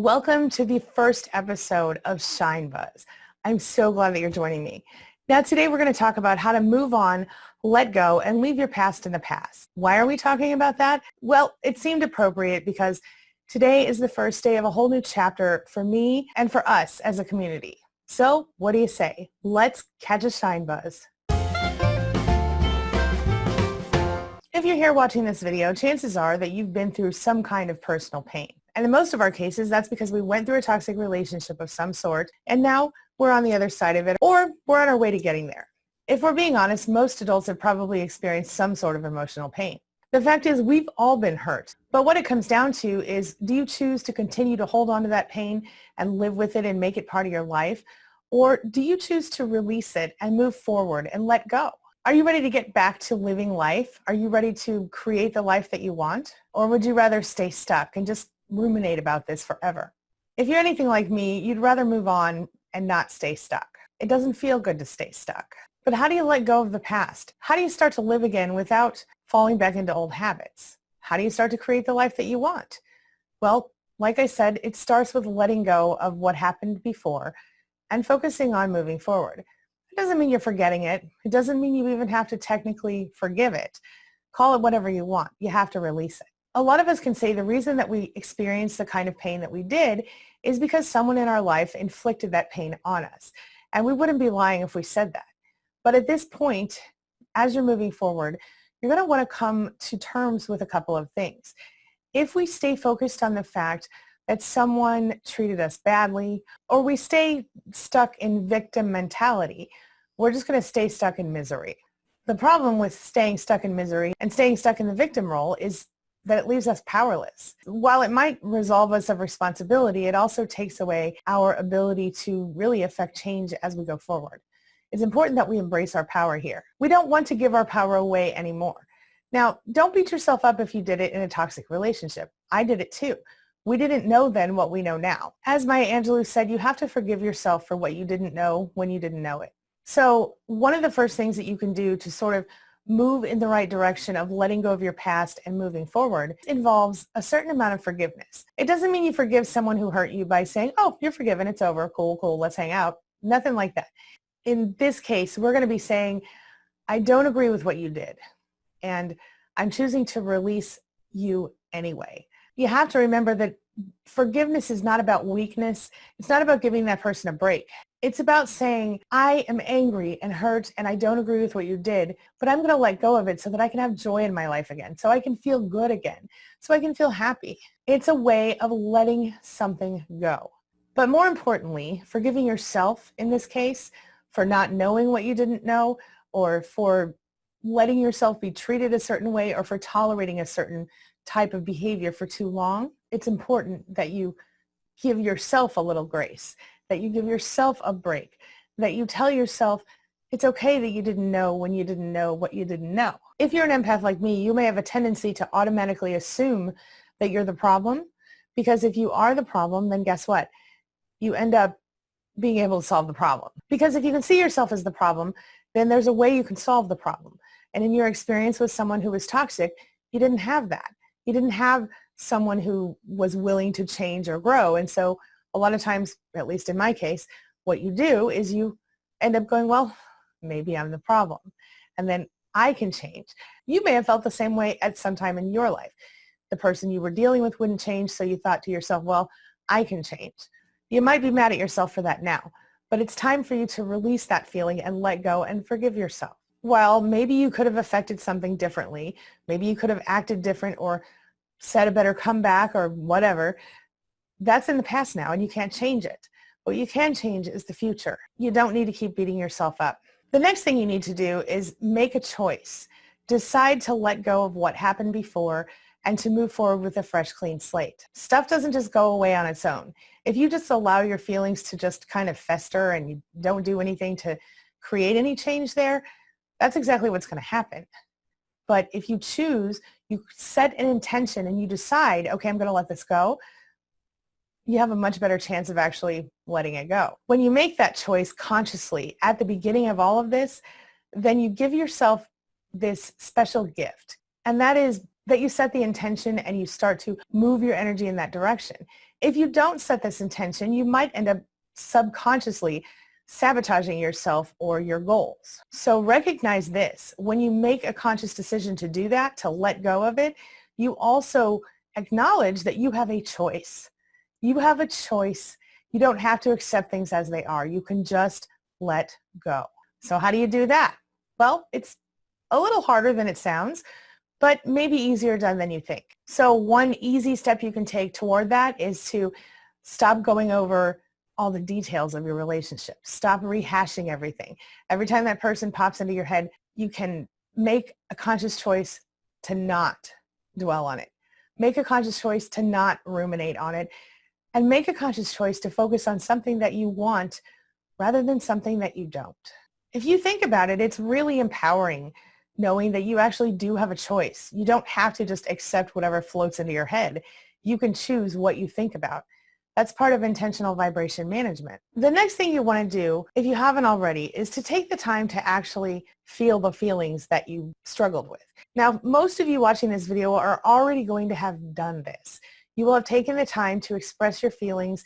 Welcome to the first episode of Shine.Buzz. I'm so glad that you're joining me. Now today we're going to talk about how to move on, let go, and leave your past in the past. Why are we talking about that? Well, it seemed appropriate because today is the first day of a whole new chapter for me and for us as a community. So what do you say? Let's catch a Shine.Buzz. If you're here watching this video, chances are that you've been through some kind of personal pain. And in most of our cases, that's because we went through a toxic relationship of some sort, and now we're on the other side of it, or we're on our way to getting there. If we're being honest, most adults have probably experienced some sort of emotional pain. The fact is, we've all been hurt. But what it comes down to is, do you choose to continue to hold on to that pain and live with it and make it part of your life? Or do you choose to release it and move forward and let go? Are you ready to get back to living life? Are you ready to create the life that you want? Or would you rather stay stuck and just ruminate about this forever? If you're anything like me, you'd rather move on and not stay stuck. It doesn't feel good to stay stuck. But how do you let go of the past? How do you start to live again without falling back into old habits? How do you start to create the life that you want? Well, like I said, it starts with letting go of what happened before and focusing on moving forward. It doesn't mean you're forgetting it. It doesn't mean you even have to technically forgive it. Call it whatever you want. You have to release it. A lot of us can say the reason that we experienced the kind of pain that we did is because someone in our life inflicted that pain on us. And we wouldn't be lying if we said that. But at this point, as you're moving forward, you're going to want to come to terms with a couple of things. If we stay focused on the fact that someone treated us badly, or we stay stuck in victim mentality, we're just going to stay stuck in misery. The problem with staying stuck in misery and staying stuck in the victim role is that it leaves us powerless. While it might resolve us of responsibility, it also takes away our ability to really affect change as we go forward. It's important that we embrace our power here. We don't want to give our power away anymore. Now, don't beat yourself up if you did it in a toxic relationship. I did it too. We didn't know then what we know now. As Maya Angelou said, you have to forgive yourself for what you didn't know when you didn't know it. So one of the first things that you can do to sort of move in the right direction of letting go of your past and moving forward involves a certain amount of forgiveness. It doesn't mean you forgive someone who hurt you by saying, oh, you're forgiven, it's over, cool, let's hang out. Nothing like that. In this case, we're going to be saying, I don't agree with what you did, and I'm choosing to release you anyway. You have to remember that forgiveness is not about weakness. It's not about giving that person a break. It's about saying, I am angry and hurt and I don't agree with what you did, but I'm going to let go of it so that I can have joy in my life again, so I can feel good again, so I can feel happy. It's a way of letting something go. But more importantly, forgiving yourself in this case for not knowing what you didn't know, or for letting yourself be treated a certain way, or for tolerating a certain type of behavior for too long. It's important that you give yourself a little grace, that you give yourself a break, that you tell yourself it's okay that you didn't know when you didn't know what you didn't know. If you're an empath like me, you may have a tendency to automatically assume that you're the problem, because if you are the problem, then guess what? You end up being able to solve the problem. Because if you can see yourself as the problem, then there's a way you can solve the problem. And in your experience with someone who was toxic, you didn't have that. You didn't have someone who was willing to change or grow. And so a lot of times, at least in my case, what you do is you end up going, well, maybe I'm the problem, and then I can change. You may have felt the same way at some time in your life. The person you were dealing with wouldn't change, so you thought to yourself, well, I can change. You might be mad at yourself for that now, but it's time for you to release that feeling and let go and forgive yourself. Well, maybe you could have affected something differently. Maybe you could have acted different or said a better comeback or whatever. That's in the past now, and you can't change it. What you can change is the future. You don't need to keep beating yourself up. The next thing you need to do is make a choice. Decide to let go of what happened before and to move forward with a fresh, clean slate. Stuff doesn't just go away on its own. If you just allow your feelings to just kind of fester and you don't do anything to create any change there, that's exactly what's going to happen. But if you choose, you set an intention and you decide, okay, I'm going to let this go, you have a much better chance of actually letting it go. When you make that choice consciously at the beginning of all of this, then you give yourself this special gift. And that is that you set the intention and you start to move your energy in that direction. If you don't set this intention, you might end up subconsciously sabotaging yourself or your goals. So recognize this. When you make a conscious decision to do that, to let go of it, you also acknowledge that you have a choice. You have a choice. You don't have to accept things as they are. You can just let go. So how do you do that? Well, it's a little harder than it sounds, but maybe easier done than you think. So one easy step you can take toward that is to stop going over all the details of your relationship. Stop rehashing everything. Every time that person pops into your head, you can make a conscious choice to not dwell on it. Make a conscious choice to not ruminate on it, and make a conscious choice to focus on something that you want rather than something that you don't. If you think about it, it's really empowering knowing that you actually do have a choice. You don't have to just accept whatever floats into your head. You can choose what you think about. That's part of intentional vibration management. The next thing you want to do, if you haven't already, is to take the time to actually feel the feelings that you struggled with. Now, most of you watching this video are already going to have done this. You will have taken the time to express your feelings,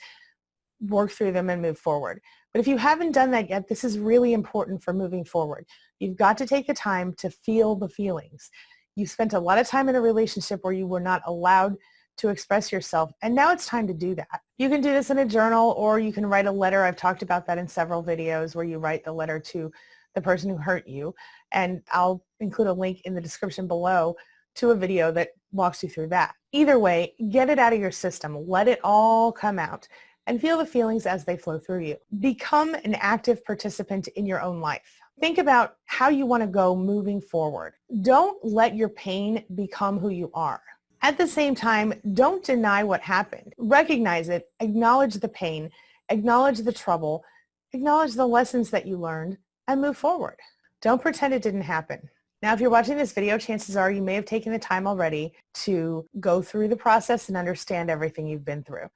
work through them, and move forward. But if you haven't done that yet, this is really important for moving forward. You've got to take the time to feel the feelings. You spent a lot of time in a relationship where you were not allowed to express yourself, and now it's time to do that. You can do this in a journal, or you can write a letter. I've talked about that in several videos where you write the letter to the person who hurt you, and I'll include a link in the description below to a video that walks you through that. Either way, get it out of your system. Let it all come out and feel the feelings as they flow through you. Become an active participant in your own life. Think about how you want to go moving forward. Don't let your pain become who you are. At the same time, don't deny what happened. Recognize it, acknowledge the pain, acknowledge the trouble, acknowledge the lessons that you learned, and move forward. Don't pretend it didn't happen. Now, if you're watching this video, chances are you may have taken the time already to go through the process and understand everything you've been through.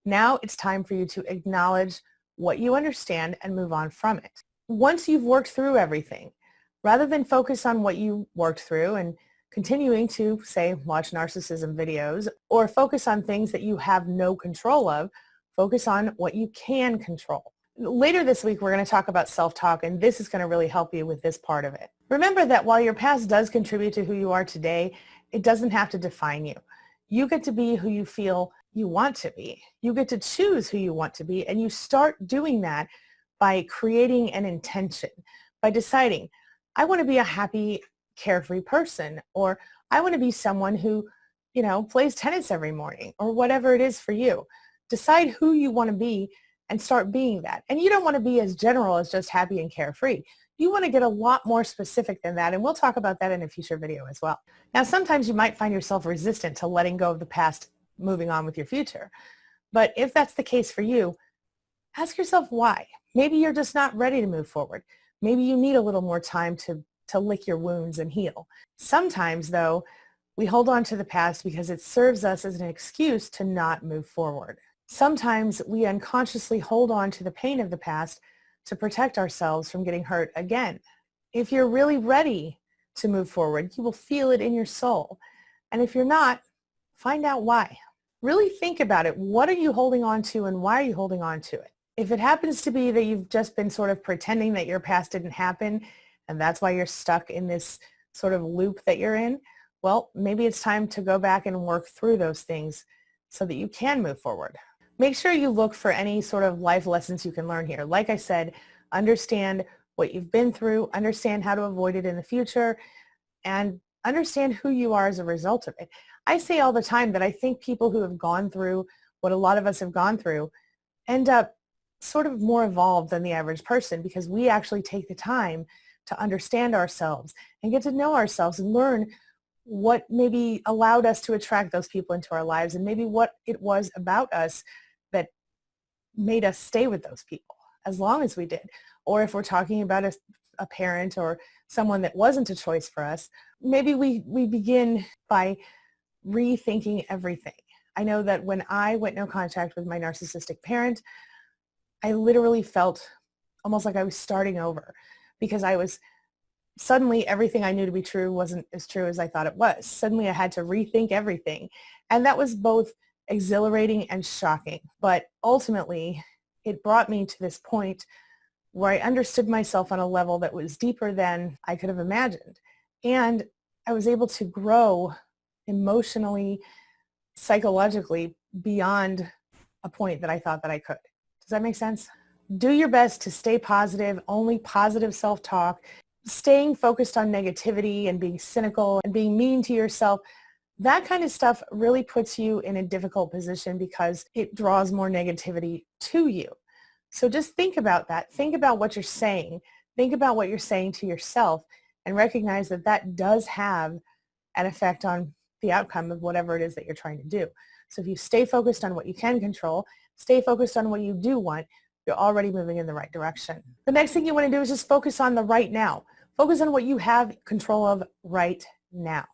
Now it's time for you to acknowledge what you understand and move on from it. Once you've worked through everything, rather than focus on what you worked through and continuing to, say, watch narcissism videos or focus on things that you have no control of, focus on what you can control. Later this week, we're going to talk about self-talk, and this is going to really help you with this part of it. Remember that while your past does contribute to who you are today, it doesn't have to define you. You get to be who you feel you want to be. You get to choose who you want to be, and you start doing that by creating an intention, by deciding, I want to be a happy, carefree person, or I want to be someone who, plays tennis every morning, or whatever it is for you. Decide who you want to be and start being that. And you don't want to be as general as just happy and carefree. You want to get a lot more specific than that, and we'll talk about that in a future video as well. Now, sometimes you might find yourself resistant to letting go of the past, moving on with your future. But if that's the case for you, ask yourself why. Maybe you're just not ready to move forward. Maybe you need a little more time to lick your wounds and heal. Sometimes, though, we hold on to the past because it serves us as an excuse to not move forward. Sometimes we unconsciously hold on to the pain of the past to protect ourselves from getting hurt again. If you're really ready to move forward, you will feel it in your soul. And if you're not, find out why. Really think about it. What are you holding on to, and why are you holding on to it? If it happens to be that you've just been sort of pretending that your past didn't happen, and that's why you're stuck in this sort of loop that you're in, well, maybe it's time to go back and work through those things so that you can move forward. Make sure you look for any sort of life lessons you can learn here. Like I said, understand what you've been through, understand how to avoid it in the future, and understand who you are as a result of it. I say all the time that I think people who have gone through what a lot of us have gone through end up sort of more evolved than the average person, because we actually take the time to understand ourselves and get to know ourselves and learn what maybe allowed us to attract those people into our lives, and maybe what it was about us that made us stay with those people as long as we did. Or if we're talking about a parent or someone that wasn't a choice for us, maybe we begin by rethinking everything. I know that when I went no contact with my narcissistic parent, I literally felt almost like I was starting over, because I was suddenly everything I knew to be true wasn't as true as I thought it was. Suddenly I had to rethink everything. And that was both exhilarating and shocking. But ultimately, it brought me to this point where I understood myself on a level that was deeper than I could have imagined. And I was able to grow emotionally, psychologically beyond a point that I thought that I could. Does that make sense? Do your best to stay positive, only positive self-talk. Staying focused on negativity and being cynical and being mean to yourself, that kind of stuff really puts you in a difficult position because it draws more negativity to you. So just think about that. Think about what you're saying. Think about what you're saying to yourself and recognize that that does have an effect on the outcome of whatever it is that you're trying to do. So if you stay focused on what you can control, stay focused on what you do want, you're already moving in the right direction. The next thing you want to do is just focus on the right now. Focus on what you have control of right now.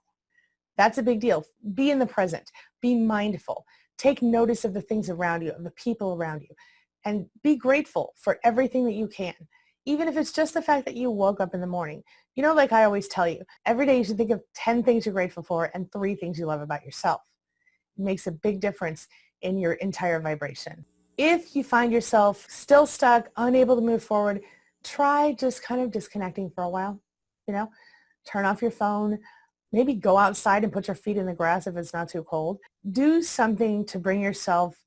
That's a big deal. Be in the present. Be mindful. Take notice of the things around you, of the people around you, and be grateful for everything that you can. Even if it's just the fact that you woke up in the morning. You know, like I always tell you, every day you should think of 10 things you're grateful for and 3 things you love about yourself. It makes a big difference in your entire vibration. If you find yourself still stuck, unable to move forward, try just kind of disconnecting for a while. You know, turn off your phone, maybe go outside and put your feet in the grass if it's not too cold. Do something to bring yourself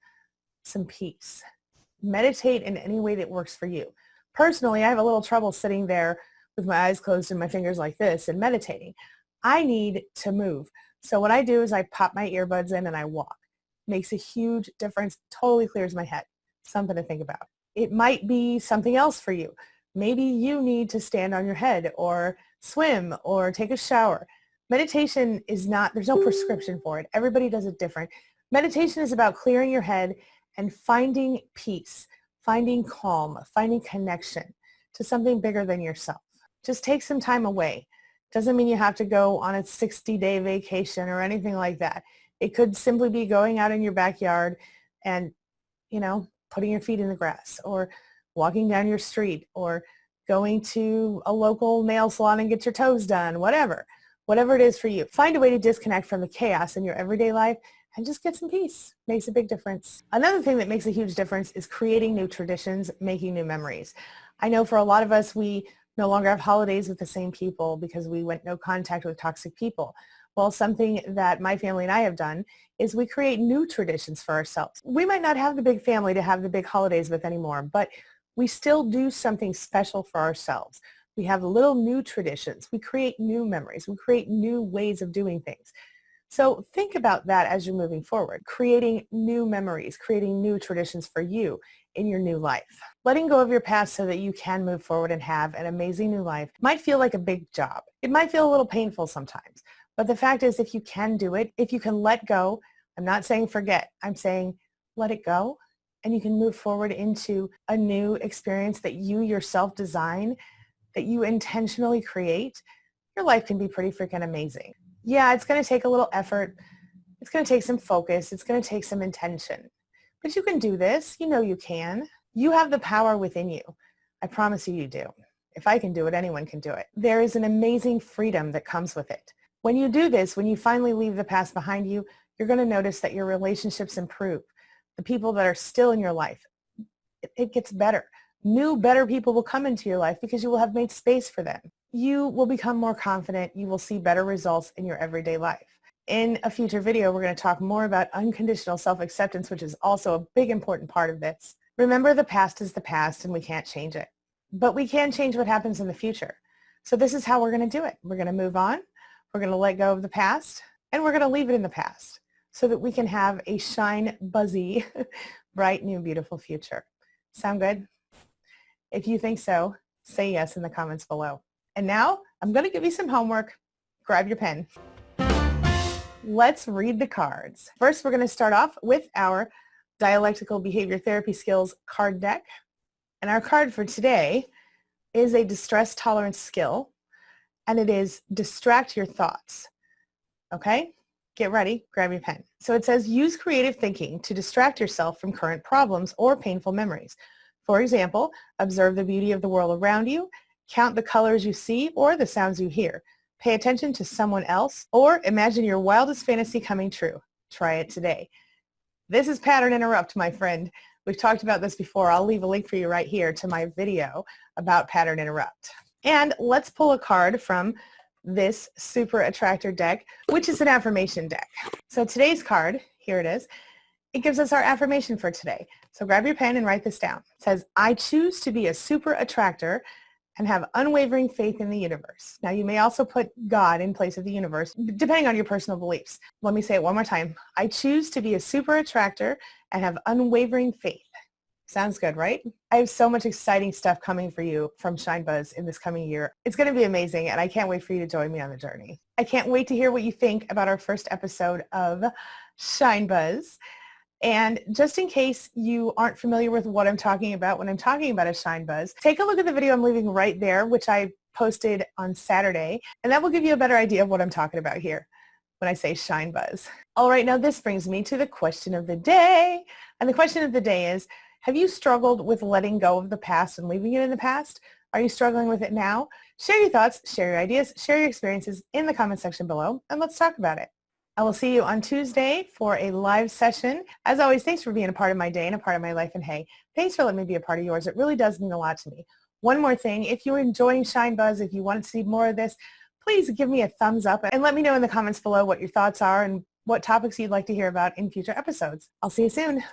some peace. Meditate in any way that works for you. Personally, I have a little trouble sitting there with my eyes closed and my fingers like this and meditating. I need to move. So what I do is I pop my earbuds in and I walk. Makes a huge difference, totally clears my head. Something to think about. It might be something else for you. Maybe you need to stand on your head or swim or take a shower. Meditation is not, there's no prescription for it. Everybody does it different. Meditation is about clearing your head and finding peace, finding calm, finding connection to something bigger than yourself. Just take some time away. Doesn't mean you have to go on a 60-day vacation or anything like that. It could simply be going out in your backyard and, you know, putting your feet in the grass or walking down your street or going to a local nail salon and get your toes done, whatever it is for you. Find a way to disconnect from the chaos in your everyday life and just get some peace. Makes a big difference. Another thing that makes a huge difference is creating new traditions, making new memories. I know for a lot of us, we no longer have holidays with the same people because we went no contact with toxic people. Well, something that my family and I have done is we create new traditions for ourselves. We might not have the big family to have the big holidays with anymore, but we still do something special for ourselves. We have little new traditions. We create new memories. We create new ways of doing things. So think about that as you're moving forward, creating new memories, creating new traditions for you in your new life. Letting go of your past so that you can move forward and have an amazing new life might feel like a big job. It might feel a little painful sometimes, but the fact is if you can do it, if you can let go, I'm not saying forget, I'm saying let it go, and you can move forward into a new experience that you yourself design, that you intentionally create, your life can be pretty freaking amazing. Yeah, it's going to take a little effort. It's going to take some focus. It's going to take some intention. But you can do this. You know you can. You have the power within you. I promise you, you do. If I can do it, anyone can do it. There is an amazing freedom that comes with it. When you do this, when you finally leave the past behind you, you're going to notice that your relationships improve. The people that are still in your life, it gets better. New, better people will come into your life because you will have made space for them. You will become more confident. You will see better results in your everyday life. In a future video, we're going to talk more about unconditional self-acceptance, which is also a big important part of this. Remember, the past is the past and we can't change it. But we can change what happens in the future. So this is how we're going to do it. We're going to move on. We're going to let go of the past and we're going to leave it in the past so that we can have a shine, buzzy, bright, new, beautiful future. Sound good? If you think so, say yes in the comments below. And now I'm going to give you some homework. Grab your pen. Let's read the cards. First, we're going to start off with our Dialectical Behavior Therapy Skills card deck. And our card for today is a distress tolerance skill, and it is distract your thoughts. Okay? Get ready. Grab your pen. So it says use creative thinking to distract yourself from current problems or painful memories. For example, observe the beauty of the world around you Count the colors you see or the sounds you hear. Pay attention to someone else, or imagine your wildest fantasy coming true. Try it today. This is Pattern Interrupt, my friend. We've talked about this before. I'll leave a link for you right here to my video about Pattern Interrupt. And let's pull a card from this Super Attractor deck, which is an affirmation deck. So today's card, here it is, it gives us our affirmation for today. So grab your pen and write this down. It says, I choose to be a super attractor and have unwavering faith in the universe. Now you may also put God in place of the universe, depending on your personal beliefs. Let me say it one more time. I choose to be a super attractor and have unwavering faith. Sounds good, right? I have so much exciting stuff coming for you from Shine.Buzz in this coming year. It's going to be amazing, and I can't wait for you to join me on the journey. I can't wait to hear what you think about our first episode of Shine.Buzz. And just in case you aren't familiar with what I'm talking about when I'm talking about a Shine.Buzz, take a look at the video I'm leaving right there, which I posted on Saturday, and that will give you a better idea of what I'm talking about here when I say Shine.Buzz. All right, now this brings me to the question of the day. And the question of the day is, have you struggled with letting go of the past and leaving it in the past? Are you struggling with it now? Share your thoughts, share your ideas, share your experiences in the comment section below, and let's talk about it. I will see you on Tuesday for a live session. As always, thanks for being a part of my day and a part of my life. And hey, thanks for letting me be a part of yours. It really does mean a lot to me. One more thing, if you're enjoying Shine.Buzz, if you want to see more of this, please give me a thumbs up and let me know in the comments below what your thoughts are and what topics you'd like to hear about in future episodes. I'll see you soon.